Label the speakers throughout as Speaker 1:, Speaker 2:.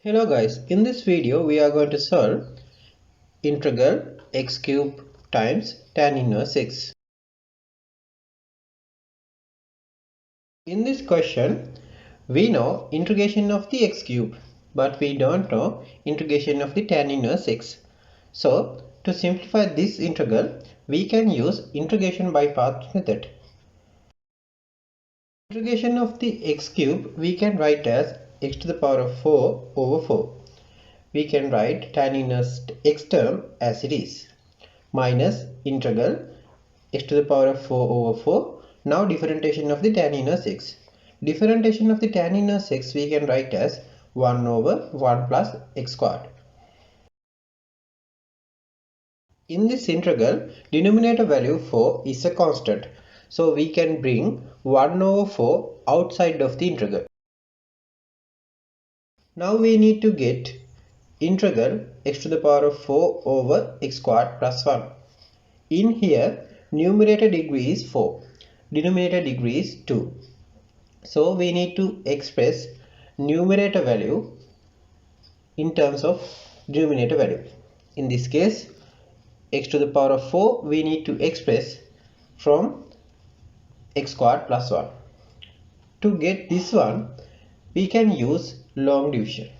Speaker 1: Hello guys, in this video we are going to solve integral x cube times tan inverse x. In this question, we know integration of the x cube, but we don't know integration of the tan inverse x. So, to simplify this integral, we can use integration by parts method. Integration of the x cube we can write as x to the power of 4 over 4. We can write tan inverse x term as it is, minus integral x to the power of 4 over 4. Now differentiation of the tan inverse x. Differentiation of the tan inverse x we can write as 1 over 1 plus x squared. In this integral, denominator value 4 is a constant. So we can bring 1 over 4 outside of the integral. Now we need to get integral x to the power of 4 over x squared plus 1. In here, numerator degree is 4, denominator degree is 2. So we need to express numerator value in terms of denominator value. In this case, x to the power of 4 we need to express from x squared plus 1. To get this one, we can use long division.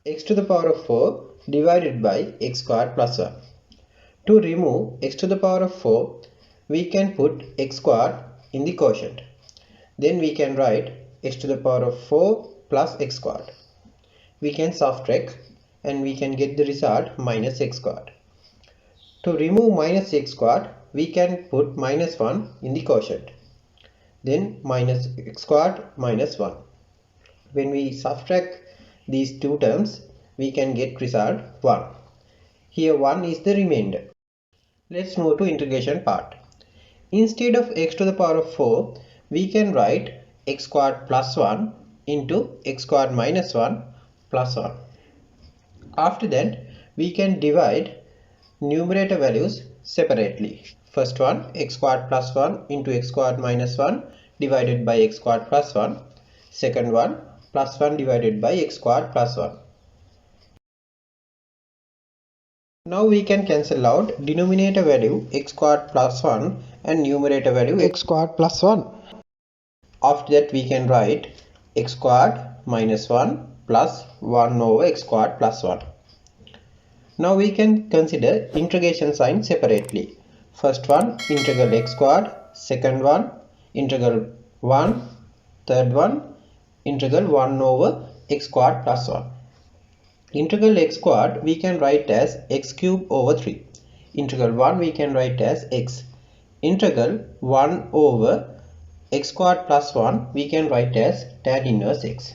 Speaker 1: X to the power of 4 divided by x squared plus 1. To remove x to the power of 4, we can put x squared in the quotient. Then we can write x to the power of 4 plus x squared. We can subtract and we can get the result minus x squared. To remove minus x squared, we can put minus 1 in the quotient. Then minus x squared minus 1. When we subtract these two terms, we can get result 1. Here 1 is the remainder. Let's move to integration part. Instead of x to the power of 4, we can write x squared plus 1 into x squared minus 1 plus 1. After that, we can divide numerator values separately. First one, x squared plus 1 into x squared minus 1 divided by x squared plus 1. Second one, plus 1 divided by x squared plus 1. Now we can cancel out denominator value x squared plus 1 and numerator value x squared plus 1. After that we can write x squared minus 1 plus 1 over x squared plus 1. Now we can consider integration sign separately. First one, integral x squared. Second one, integral 1. Third one, integral 1 over x squared plus 1. Integral x squared we can write as x cube over 3. Integral 1 we can write as x. Integral 1 over x squared plus 1 we can write as tan inverse x.